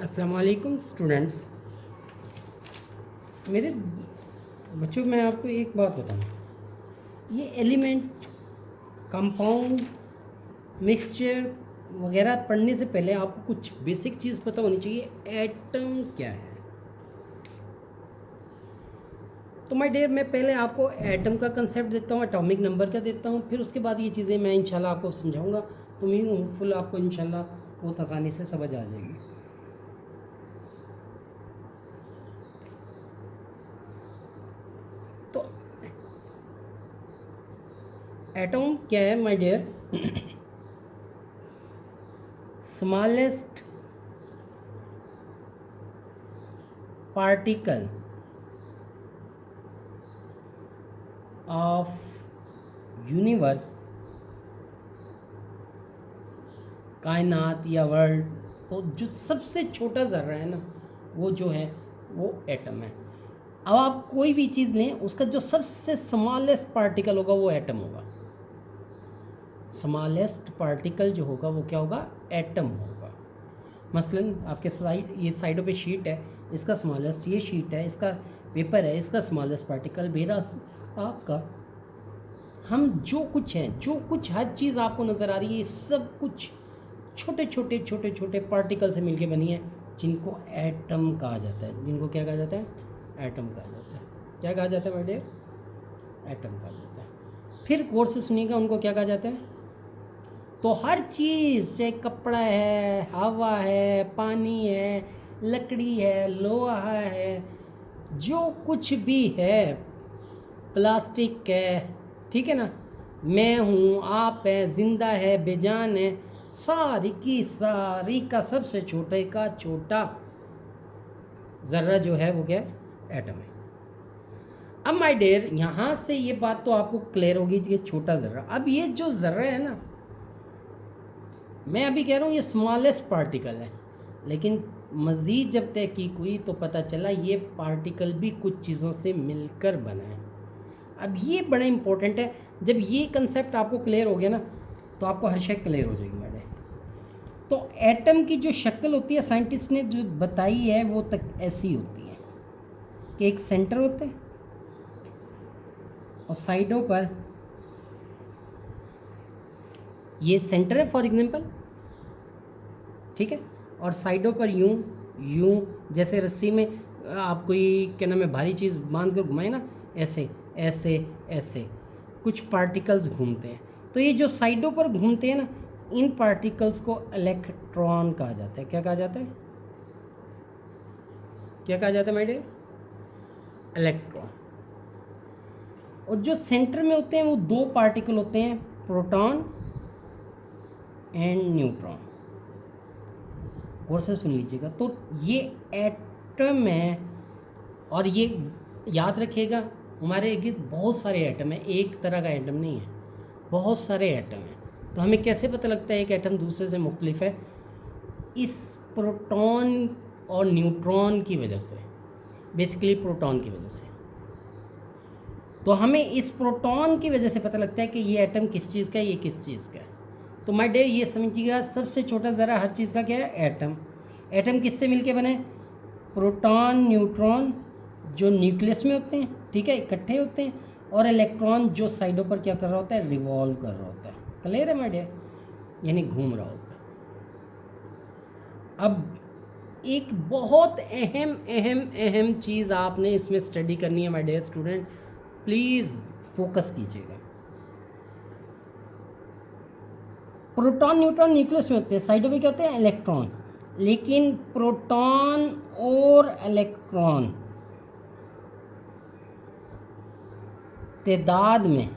अस्सलाम वालेकुम स्टूडेंट्स। मेरे बच्चों, मैं आपको एक बात बताऊं, ये एलिमेंट, कंपाउंड, मिक्सचर वगैरह पढ़ने से पहले आपको कुछ बेसिक चीज़ पता होनी चाहिए। एटम क्या है? तो माय डियर, मैं पहले आपको एटम का कंसेप्ट देता हूँ, एटॉमिक नंबर का देता हूँ, फिर उसके बाद ये चीज़ें मैं इंशाल्लाह आपको समझाऊंगा। तो मैं होपफुल आपको इंशाल्लाह बहुत आसानी से समझ आ जाएगी। तो एटम क्या है my dear? Smallest particle of universe, कायनात या वर्ल्ड। तो जो सबसे छोटा ज़र्रा है ना, वो जो है वो एटम है। अब आप कोई भी चीज़ लें, उसका जो सबसे स्मॉलेस्ट पार्टिकल होगा वो एटम होगा। स्मॉलेस्ट पार्टिकल जो होगा वो क्या होगा? एटम होगा। मसलन आपके ये साइडों पे शीट है, इसका स्मॉलेस्ट, ये शीट है, इसका पेपर है, इसका स्मॉलेस्ट पार्टिकल मेरा, आपका, हम जो कुछ हैं, जो कुछ हर चीज़ आपको नज़र आ रही है, ये सब कुछ छोटे छोटे छोटे छोटे पार्टिकल से मिलके बनी है, जिनको एटम कहा जाता है। जिनको क्या कहा जाता है? एटम कहा जाता है। क्या कहा जाता है बेटे? एटम कहा जाता है। फिर गौर से सुनिएगा, उनको क्या कहा जाता है? तो हर चीज़, चाहे कपड़ा है, हवा है, पानी है, लकड़ी है, लोहा है, जो कुछ भी है, प्लास्टिक है, ठीक है ना, मैं हूँ, आप है, जिंदा है, बेजान है, सारी की सारी का सबसे छोटे का छोटा ज़र्रा जो है वो क्या है? एटम है। अब माय डियर, यहाँ से ये बात तो आपको क्लियर होगी कि ये छोटा ज़र्रा। अब ये जो ज़र्रा है ना, मैं अभी कह रहा हूँ ये स्मॉलेस्ट पार्टिकल है, लेकिन मज़ीद जब तहकीक हुई तो पता चला ये पार्टिकल भी कुछ चीज़ों से मिलकर बना है। अब ये बड़ा इम्पोर्टेंट है। जब ये कंसेप्ट आपको क्लियर हो गया ना, तो आपको हर शय क्लियर हो जाएगी मैडम। तो एटम की जो शक्ल होती है, साइंटिस्ट ने जो बताई है वो तक ऐसी होती है कि एक सेंटर होता है और साइडों पर, ये सेंटर है फॉर एग्जांपल, ठीक है, और साइडों पर यूं यूं, जैसे रस्सी में आप कोई क्या नाम है भारी चीज़ बांध कर घुमाए ना, ऐसे ऐसे ऐसे कुछ पार्टिकल्स घूमते हैं। तो ये जो साइडों पर घूमते हैं ना, इन पार्टिकल्स को इलेक्ट्रॉन कहा जाता है। क्या कहा जाता है? क्या कहा जाता है माय डियर? इलेक्ट्रॉन। और जो सेंटर में होते हैं वो दो पार्टिकल होते हैं, प्रोटॉन एंड न्यूट्रॉन। और से सुन लीजिएगा, तो ये एटम है। और ये याद रखिएगा, हमारे इर्द बहुत सारे एटम हैं, एक तरह का एटम नहीं है, बहुत सारे एटम हैं। तो हमें कैसे पता लगता है एक एटम दूसरे से मुख्तलिफ है? इस प्रोटॉन और न्यूट्रॉन की वजह से, बेसिकली प्रोटॉन की वजह से। तो हमें इस प्रोटॉन की वजह से पता लगता है कि ये एटम किस चीज़ का है, ये किस चीज़ का है। तो माय डियर, ये समझिएगा, सबसे छोटा ज़रा हर चीज़ का क्या है? एटम। एटम किससे मिलके बने? प्रोटॉन न्यूट्रॉन जो न्यूक्लियस में होते हैं, ठीक है, इकट्ठे होते हैं, और इलेक्ट्रॉन जो साइडों पर क्या कर रहा होता है? रिवॉल्व कर रहा होता है। क्लियर है माय डियर? यानी घूम रहा होता है। अब एक बहुत अहम अहम अहम चीज़ आपने इसमें स्टडी करनी है my dear student, please focus कीजिएगा। प्रोटॉन न्यूट्रॉन न्यूक्लियस में होते हैं, साइडों में क्या होते हैं? इलेक्ट्रॉन। लेकिन प्रोटॉन और इलेक्ट्रॉन तादाद में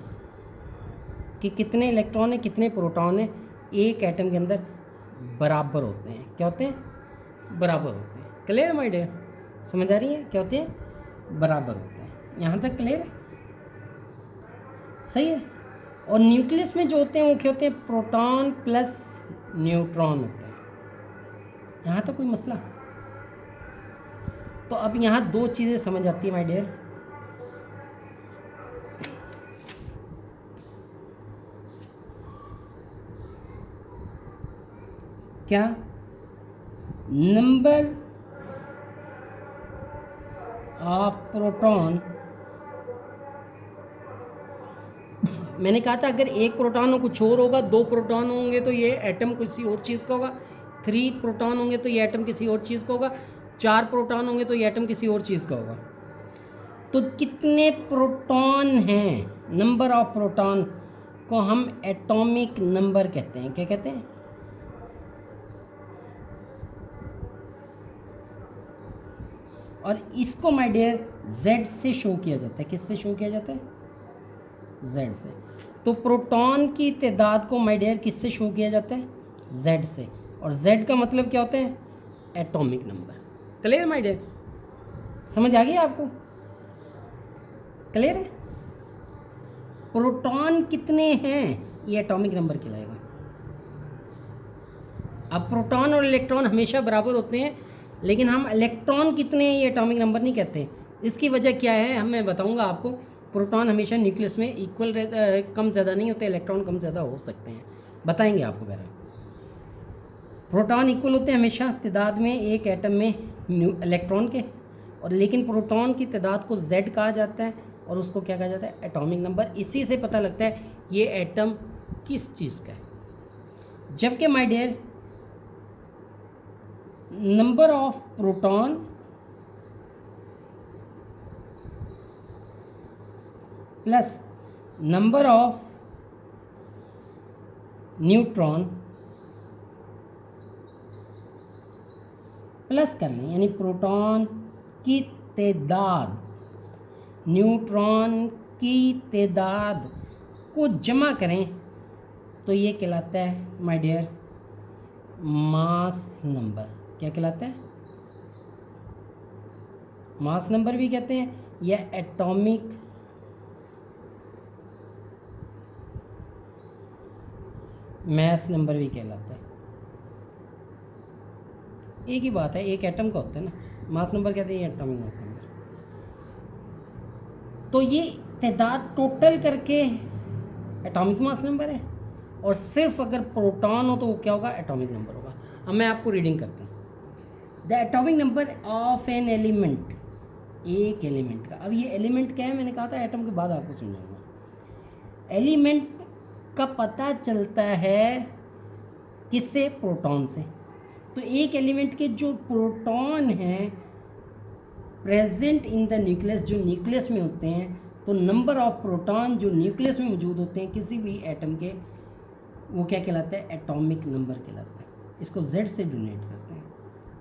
कि कितने इलेक्ट्रॉन है कितने प्रोटॉन है एक एटम के अंदर बराबर होते हैं। क्या होते हैं? बराबर होते हैं। Clear my dear? समझ आ रही है? क्या होते हैं? बराबर होते हैं। यहाँ तक क्लियर है? सही है। और न्यूक्लियस में जो होते हैं वो क्या होते हैं? प्रोटॉन प्लस न्यूट्रॉन होते हैं। यहाँ तक कोई मसला? तो अब यहाँ दो चीज़ें समझ आती है माय डियर। क्या नंबर ऑफ प्रोटॉन, मैंने कहा था अगर एक प्रोटॉन हो कुछ और होगा, 2 प्रोटॉन होंगे तो ये एटम किसी और चीज़ का होगा, 3 प्रोटॉन होंगे तो ये एटम किसी और चीज़ का होगा, 4 प्रोटॉन होंगे तो ये एटम किसी और चीज़ का होगा। तो कितने प्रोटॉन हैं, नंबर ऑफ प्रोटॉन को हम एटॉमिक नंबर कहते हैं। क्या कहते हैं? और इसको माय डियर Z से शो किया जाता है। किससे शो किया जाता है? Z से। तो प्रोटॉन की तादाद को माय डियर किससे शो किया जाता है? Z से। और Z का मतलब क्या होता है? Atomic number. Clear my dear? समझ आ गई आपको? क्लियर है? प्रोटॉन कितने हैं ये एटॉमिक नंबर कहलाएगा। अब प्रोटॉन और इलेक्ट्रॉन हमेशा बराबर होते हैं, लेकिन हम इलेक्ट्रॉन कितने हैं ये एटॉमिक नंबर नहीं कहते। इसकी वजह क्या है हम मैं बताऊंगा आपको। प्रोटॉन हमेशा न्यूक्लियस में इक्वल कम ज़्यादा नहीं होते, इलेक्ट्रॉन कम ज़्यादा हो सकते हैं, बताएंगे आपको वगैरह। प्रोटॉन इक्वल होते हैं हमेशा तादाद में एक एटम में इलेक्ट्रॉन के, और लेकिन प्रोटॉन की तादाद को Z कहा जाता है और उसको क्या कहा जाता है? Atomic number. इसी से पता लगता है ये एटम किस चीज़ का है। जबकि my dear number of proton plus number of neutron plus कर लें, यानी प्रोटॉन की तादाद न्यूट्रॉन की तादाद को जमा करें तो ये कहलाता है माय डियर मास नंबर। क्या कहलाता है? मास नंबर भी कहते हैं या एटॉमिक मैस नंबर भी कहलाता है। एक ही बात है, एक एटम का होता है ना, मास नंबर कहते हैं, एटॉमिक मास नंबर। तो ये तादाद टोटल करके एटॉमिक मास नंबर है, और सिर्फ अगर प्रोटॉन हो तो वो क्या होगा? एटॉमिक नंबर होगा। अब मैं आपको रीडिंग करता हूँ। The atomic number of an element, एक एलिमेंट का। अब ये एलिमेंट क्या है मैंने कहा था एटम के बाद आपको समझाऊंगा। एलिमेंट का पता चलता है किससे? प्रोटॉन से। तो एक एलिमेंट के जो प्रोटॉन हैं प्रेजेंट इन द न्यूक्लियस, जो न्यूक्लियस में होते हैं, तो नंबर ऑफ प्रोटॉन जो न्यूक्लियस में मौजूद होते हैं किसी भी एटम के, वो क्या कहलाता है? एटॉमिक नंबर कहलाता है। इसको Z से डोनेट करते हैं।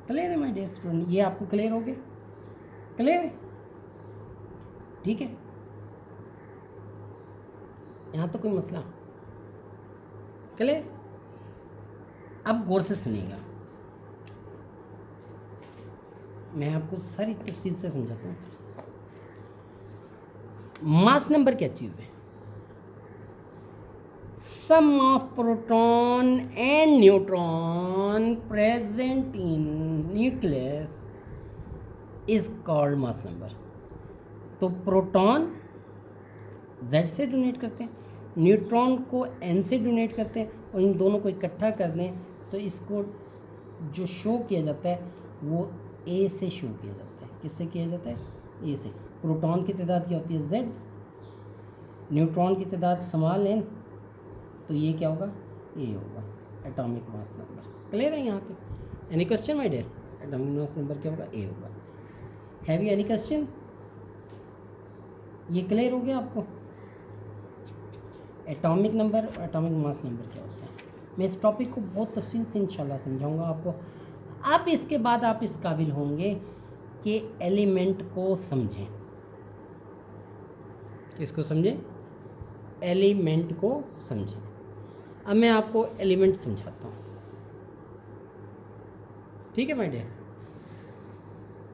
क्लियर है माय डियर स्टूडेंट? ये आपको क्लियर हो गया? क्लियर है? ठीक है, यहाँ तो कोई मसला? क्लियर? अब गौर से सुनिएगा, मैं आपको सारी तफसील से समझाता हूँ। मास नंबर क्या चीज़ है? Sum of proton and neutron present in nucleus is called mass number. तो प्रोटॉन Z से डोनेट करते हैं, न्यूट्रॉन को N से डोनेट करते हैं, और इन दोनों को इकट्ठा कर दें तो इसको जो शो किया जाता है वो A से शो किया जाता है। किससे किया जाता है? A से। प्रोटॉन की तादाद क्या होती है? Z। न्यूट्रॉन की तादाद स्मॉल n, तो ये क्या होगा? A होगा, एटॉमिक मास नंबर। क्लियर है यहाँ तक? Any question my dear? Atomic mass number क्या होगा? A होगा। Have you any question? ये क्लियर हो गया आपको? एटॉमिक नंबर और एटॉमिक मास नंबर क्या होता है? मैं इस टॉपिक को बहुत तफसील से इंशाल्लाह समझाऊंगा आपको। अब इसके बाद आप इस काबिल होंगे कि एलिमेंट को समझें। किसको समझें? एलिमेंट को समझें। अब मैं आपको एलिमेंट समझाता हूँ, ठीक है माय डियर?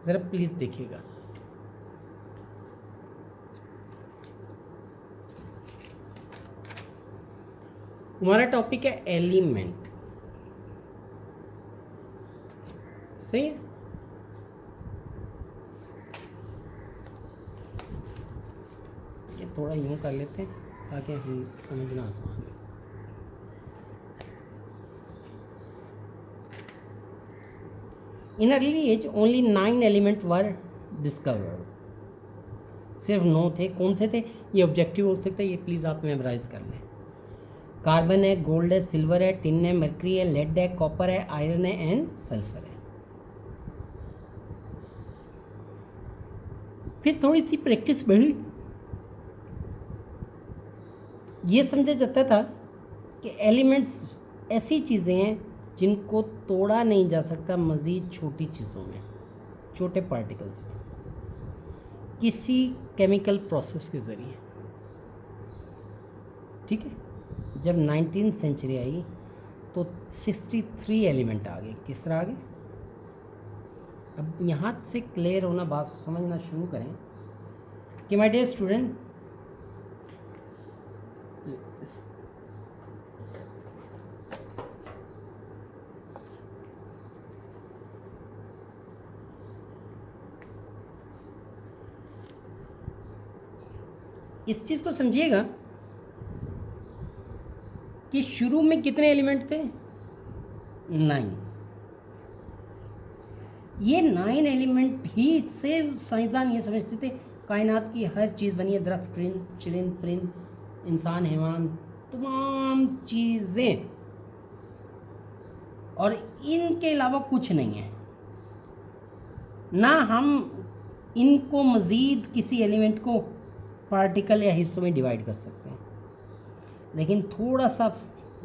ज़रा प्लीज़ देखिएगा। हमारा टॉपिक है एलिमेंट, सही है? ये थोड़ा यूँ कर लेते हैं ताकि हम समझना आसान हो। In early age only 9 element were discovered, सिर्फ 9 थे। कौन से थे? ये ऑब्जेक्टिव हो सकता है, ये प्लीज़ आप मेमोराइज कर लें। कार्बन है, गोल्ड है, सिल्वर है, टिन है, मर्करी है, लेड है, कॉपर है, आयरन है एंड सल्फर है। फिर थोड़ी सी प्रैक्टिस बढ़ी, ये समझा जाता था कि एलिमेंट्स ऐसी चीज़ें हैं जिनको तोड़ा नहीं जा सकता मज़ीद छोटी चीज़ों में, छोटे पार्टिकल्स में, किसी केमिकल प्रोसेस के ज़रिए। ठीक है, जब 19th सेंचुरी आई तो 63 एलिमेंट आ गए। किस तरह आ गए? अब यहाँ से क्लियर होना, बात समझना शुरू करें कि माय डियर स्टूडेंट, इस चीज़ को समझिएगा कि शुरू में कितने एलिमेंट थे? 9। ये 9 एलिमेंट ही से साइंसदान ये समझते थे कायनात की हर चीज़ बनी है, दरख्त, चरिंद परिंद, इंसान, हैवान, तमाम चीज़ें, और इनके अलावा कुछ नहीं है। ना हम इनको मज़ीद किसी एलिमेंट को पार्टिकल या हिस्सों में डिवाइड कर सकते हैं, लेकिन थोड़ा सा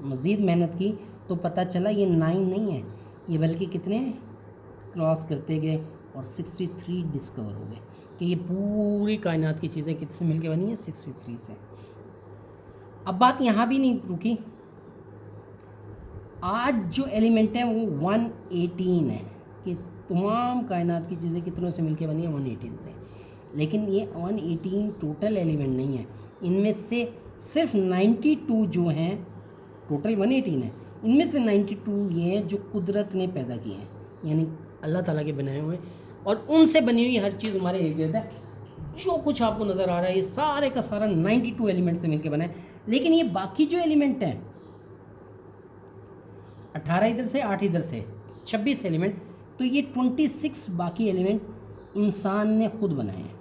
मज़ीद मेहनत की तो पता चला ये 9 नहीं है, ये बल्कि कितने क्रॉस करते गए और 63 डिस्कवर हो गए कि ये पूरी कायनात की चीज़ें कितने मिलके बनी है? 63 से। अब बात यहाँ भी नहीं रुकी, आज जो एलिमेंट है वो 118 है कि तमाम कायनात की चीज़ें कितनों से मिलके बनी है? 118 से। लेकिन ये 118 टोटल एलिमेंट नहीं है, इनमें से सिर्फ 92 जो हैं, टोटल 118 है, इनमें से 92 ये हैं जो कुदरत ने पैदा किए हैं, यानी अल्लाह ताला के बनाए हुए, और उनसे बनी हुई हर चीज़ हमारे इर्द गिर्द है। जो कुछ आपको नज़र आ रहा है ये सारे का सारा 92 एलिमेंट से मिलकर बना है। लेकिन ये बाकी जो एलिमेंट हैं, 18 इधर से, 8 इधर से, 26 एलिमेंट, तो ये 26 बाकी एलिमेंट इंसान ने खुद बनाए हैं,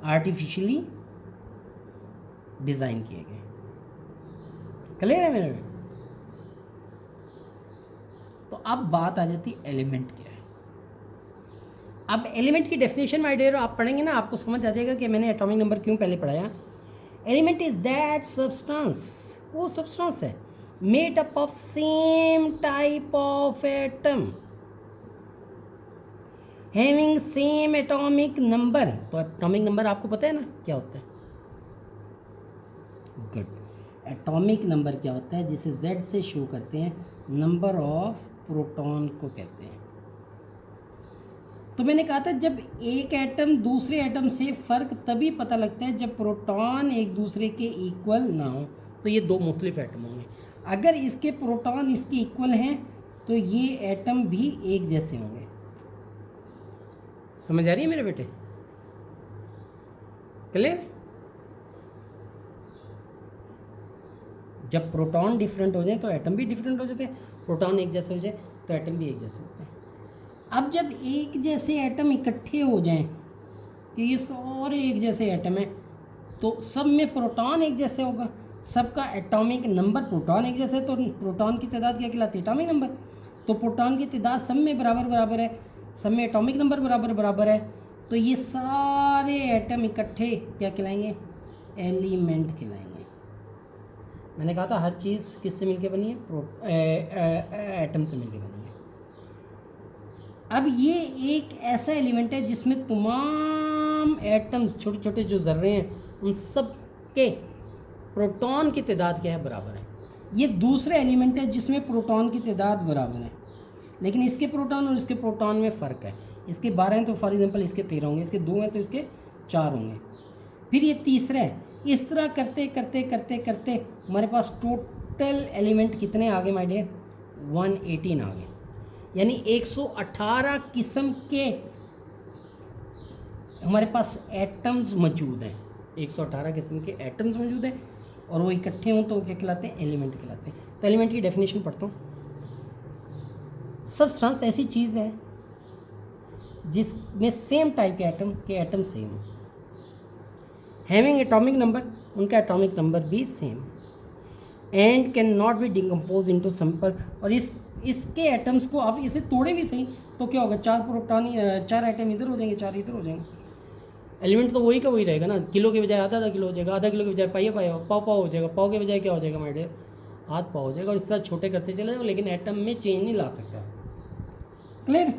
आर्टिफिशियली डिज़ाइन किए गए। क्लियर है मेरे? तो अब बात आ जाती है एलिमेंट क्या है। अब एलिमेंट की डेफिनेशन माय डियर आप पढ़ेंगे ना, आपको समझ आ जाएगा कि मैंने एटॉमिक नंबर क्यों पहले पढ़ाया। एलिमेंट इज दैट सब्सटेंस, वो सब्सटेंस है made up of same type of atom having same atomic number. तो एटॉमिक नंबर आपको पता है ना क्या होता है? गुड। एटॉमिक नंबर क्या होता है? जिसे Z से शो करते हैं, नंबर ऑफ प्रोटॉन को कहते हैं। तो मैंने कहा था जब एक एटम दूसरे एटम से फ़र्क तभी पता लगता है जब प्रोटॉन एक दूसरे के इक्वल ना हो। तो ये दो मुख्तलिफ एटम होंगे, अगर इसके प्रोटॉन इसके इक्वल हैं तो ये एटम भी एक जैसे होंगे। समझ आ रही है मेरे बेटे? क्लियर? जब प्रोटॉन डिफरेंट हो जाए तो एटम भी डिफरेंट हो जाते हैं, प्रोटॉन एक जैसे हो जाए तो एटम भी एक जैसे होते हैं। अब जब एक जैसे एटम इकट्ठे हो जाएं कि ये सारे एक जैसे एटम हैं, तो सब में प्रोटॉन एक जैसे होगा, सबका एटॉमिक नंबर, प्रोटॉन एक जैसे, तो प्रोटॉन की तादाद क्या कहलाती है? Atomic number. तो प्रोटॉन की तादाद सब में बराबर बराबर है, सब में एटॉमिक नंबर बराबर बराबर है, तो ये सारे एटम इकट्ठे क्या कहलाएंगे? एलिमेंट कहलाएंगे। मैंने कहा था हर चीज़ किससे मिलके बनी है? एटम से मिलके बनी है। अब ये एक ऐसा एलिमेंट है जिसमें तमाम एटम्स, छोटे छोटे जो ज़र्रे हैं, उन सब के प्रोटॉन की तादाद क्या है? बराबर है। ये दूसरा एलिमेंट है जिसमें प्रोटॉन की तादाद बराबर है, लेकिन इसके प्रोटॉन और इसके प्रोटॉन में फ़र्क है। इसके 12 हैं तो फॉर एग्जांपल इसके 13 होंगे, इसके 2 हैं तो इसके 4 होंगे। फिर ये तीसरा है। इस तरह करते करते करते करते हमारे पास टोटल एलिमेंट कितने आ गए माय डियर? 118 आ गए, यानी 118 किस्म के हमारे पास एटम्स मौजूद हैं। 118 किस्म के एटम्स मौजूद हैं, और वो इकट्ठे हों तो वो क्या कहलाते हैं, एलिमेंट कहलाते हैं। तो एलिमेंट की डेफिनेशन पढ़ता हूँ। सबस्टेंस ऐसी चीज़ है जिसमें सेम टाइप के एटम सेम हो, हैविंग एटॉमिक नंबर, उनका एटॉमिक नंबर भी same, and can not be decompose into simple, और इसके एटम्स को आप इसे तोड़े भी सही तो क्या होगा, 4 प्रोटॉन 4 एटम इधर हो जाएंगे, 4 इधर हो जाएंगे। एलिमेंट तो वही का वही रहेगा ना, किलो के बजाय आधा किलो हो जाएगा, आधा किलो के बजाय पाइया पाव पाव हो जाएगा, पाव के बजाय क्या हो जाएगा माय डियर, आध पाव हो जाएगा, और इस तरह छोटे करते चले जाओ, लेकिन एटम में चेंज नहीं ला सकता। क्लियर,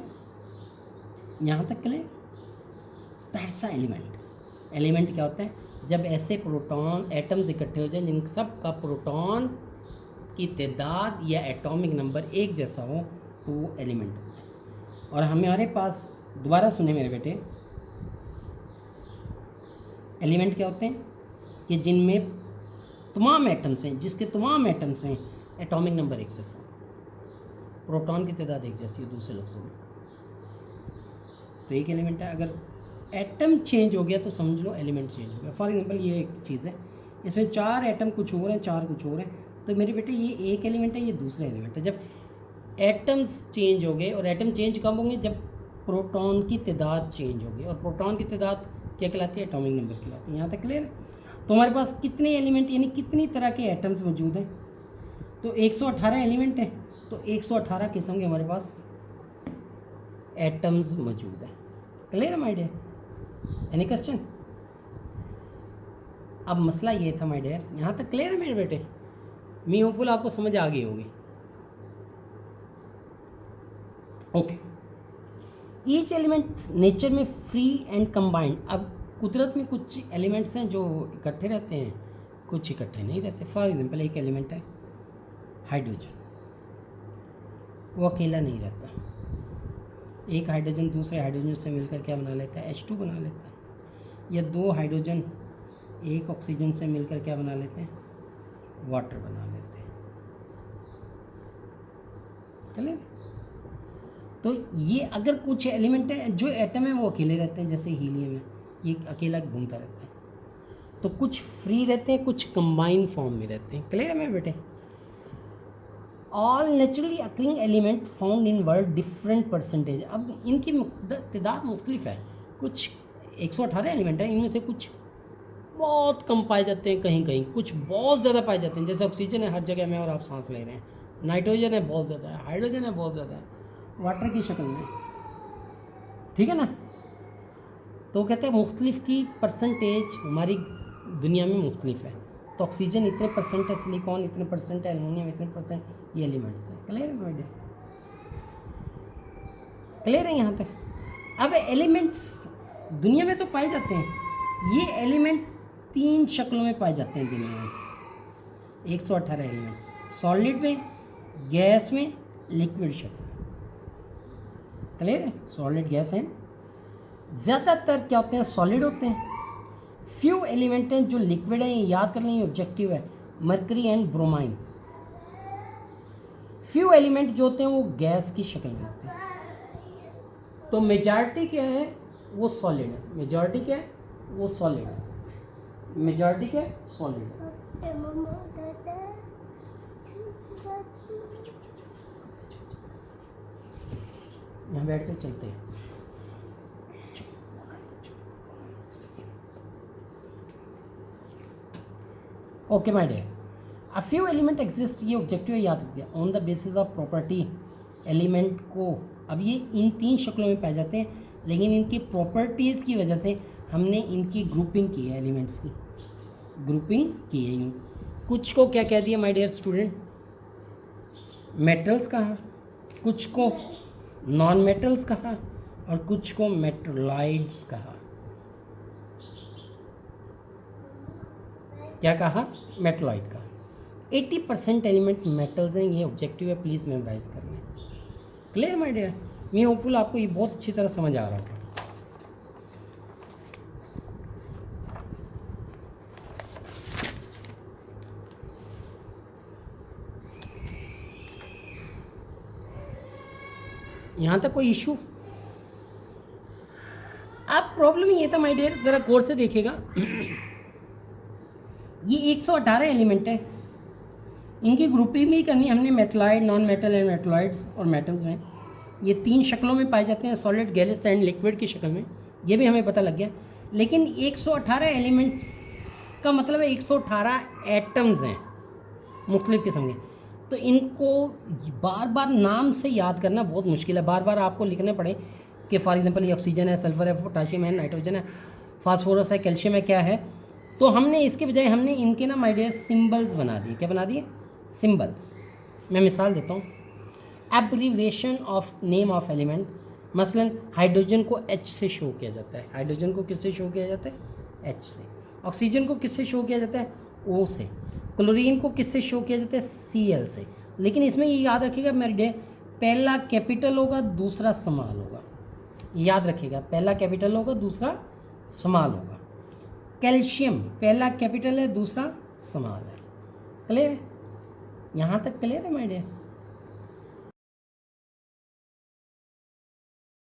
यहाँ तक clear. That's the element. Element क्या होता है, जब ऐसे प्रोटॉन एटम्स इकट्ठे हो जाए जिन सब का प्रोटॉन की तादाद या एटॉमिक नंबर एक जैसा हो तो वो एलिमेंट होता है। और हमारे पास, दोबारा सुने मेरे बेटे, एलिमेंट क्या होते हैं कि जिनमें तमाम एटम्स हैं, जिसके तमाम एटम्स हैं एटॉमिक नंबर एक जैसा, प्रोटॉन की तादाद एक जैसी है, दूसरे लफ्ज़ों में तो एक एलिमेंट है। अगर एटम चेंज हो गया तो समझ लो एलिमेंट चेंज हो गया। फॉर एग्जांपल ये एक चीज़ है, इसमें 4 एटम कुछ और हैं, 4 कुछ और हैं, तो मेरे बेटे ये एक एलिमेंट है, ये दूसरा एलिमेंट है। जब एटम्स चेंज हो गए, और एटम चेंज कब होंगे, जब प्रोटॉन की तादाद चेंज होगी, और प्रोटॉन की तादाद क्या कहलाती है, एटॉमिक नंबर कहलाती है। यहाँ तक क्लियर है। तो हमारे पास कितने एलिमेंट यानी कितनी तरह के एटम्स मौजूद हैं, तो 118 एलिमेंट हैं, तो 118 किस्म के हमारे पास एटम्स मौजूद हैं। क्लियर है माय डियर, एनी क्वेश्चन? अब मसला ये था माय डियर, यहाँ तक क्लियर है मेरे बेटे? मी होपफुल आपको समझ आ गई होगी। ओके, ईच एलिमेंट नेचर में फ्री एंड कंबाइंड। अब कुदरत में कुछ एलिमेंट्स हैं जो इकट्ठे रहते हैं, कुछ इकट्ठे नहीं रहते। फॉर एग्जांपल एक एलिमेंट है हाइड्रोजन, वो अकेला नहीं रहता। एक हाइड्रोजन दूसरे हाइड्रोजन से मिलकर क्या बना लेता है, H2 बना लेता है। या 2 हाइड्रोजन एक ऑक्सीजन से मिलकर क्या बना लेते हैं, वाटर बना लेते हैं। चलिए, तो ये अगर कुछ एलिमेंट है जो एटम है वो अकेले रहते हैं, जैसे हीलियम है, ये अकेला घूमता रहता है। तो कुछ फ्री रहते हैं, कुछ कंबाइंड फॉर्म में रहते हैं। क्लियर है मेरे बेटे? All naturally occurring element found in world different percentage. अब इनकी तादाद मुख्तलिफ है, कुछ 118 एलिमेंट है, इनमें से कुछ बहुत कम पाए जाते हैं कहीं कहीं, कुछ बहुत ज़्यादा पाए जाते हैं। जैसे ऑक्सीजन है हर जगह में और आप सांस ले रहे हैं, नाइट्रोजन है बहुत ज़्यादा है, हाइड्रोजन है बहुत ज़्यादा है, वाटर की शक्ल में, ठीक है ना। तो कहते हैं मुख्तलिफ की परसेंटेज हमारी दुनिया में मुख्तलिफ है। तो ऑक्सीजन इतने परसेंट है, सिलिकॉन इतने परसेंट है, एल्युमिनियम इतने परसेंट, ये एलिमेंट्स हैं। क्लियर है बेटे? क्लियर है यहाँ तक? अब एलिमेंट्स दुनिया में तो पाए जाते हैं, ये एलिमेंट 3 शक्लों में पाए जाते हैं दुनिया में। 118 एलिमेंट, सॉलिड में, गैस में, लिक्विड शक्ल। क्लियर है? सॉलिड, गैस एंड ज़्यादातर क्या होते हैं, सॉलिड होते हैं। फ्यू एलिमेंट हैं जो लिक्विड है, ये याद कर लें, ये ऑब्जेक्टिव है, mercury and bromine. Few element जो होते हैं वो गैस की शक्ल में होते हैं। तो मेजॉरिटी क्या है, वो सॉलिड है। मेजॉरिटी क्या है, वो सॉलिड है। मेजॉरिटी क्या है, सॉलिड है। यहाँ बैठ के चलते हैं। Okay my dear, a few element exist, ये ऑब्जेक्टिव है, याद रखिए, on the basis of property element को। अब ये इन 3 शक्लों में पाए जाते हैं, लेकिन इनकी प्रॉपर्टीज़ की वजह से हमने इनकी ग्रुपिंग की है, एलिमेंट्स की ग्रुपिंग की है। यूँ कुछ को क्या कह दिया माय डियर स्टूडेंट, मेटल्स कहा, कुछ को नॉन मेटल्स कहा, और कुछ को मेटलॉइड्स कहा। क्या कहा, मेटलॉइड का। 80% एलिमेंट मेटल्स हैं, ये ऑब्जेक्टिव है, प्लीज़ मेमोराइज कर लें। Clear my dear? मैं होपफुल आपको ये बहुत अच्छी तरह समझ आ रहा था। यहाँ तक कोई इशू? अब प्रॉब्लम ये था माय डियर, ज़रा गौर से देखिएगा। ये 118 एलिमेंट है, इनकी ग्रुपिंग भी करनी हमने metalloid, non metal and metalloids और मेटल्स में। ये 3 शक्लों में पाए जाते हैं, सॉलिड, गैसेस एंड लिक्विड की शक्ल में, ये भी हमें पता लग गया। लेकिन 118 एलिमेंट्स का मतलब है 118 एटम्स हैं मुख्तलिफ़ किस्म के। तो इनको बार बार नाम से याद करना बहुत मुश्किल है, बार बार आपको लिखने पड़े कि फॉर एग्जांपल ये ऑक्सीजन है, सल्फर है, पोटाशियम है, नाइट्रोजन है, फास्फोरस है, कैल्शियम है, क्या है। तो हमने इसके बजाय हमने इनके ना माय डियर सिंबल्स बना दिए। क्या बना दिए? सिंबल्स। मैं मिसाल देता हूँ, abbreviation of name of element. मसलन हाइड्रोजन को H से शो किया जाता है। हाइड्रोजन को किससे शो किया जाता है? H से। ऑक्सीजन को किससे शो किया जाता है? O से। क्लोरीन को किससे शो किया जाता है? Cl से। लेकिन इसमें ये याद रखिएगा मेरे डे, पहला कैपिटल होगा, दूसरा स्मॉल होगा। याद रखिएगा, पहला कैपिटल होगा, दूसरा स्मॉल होगा। कैल्शियम पहला कैपिटल है, दूसरा स्मॉल है। क्लियर है? यहाँ तक क्लियर है माय डियर?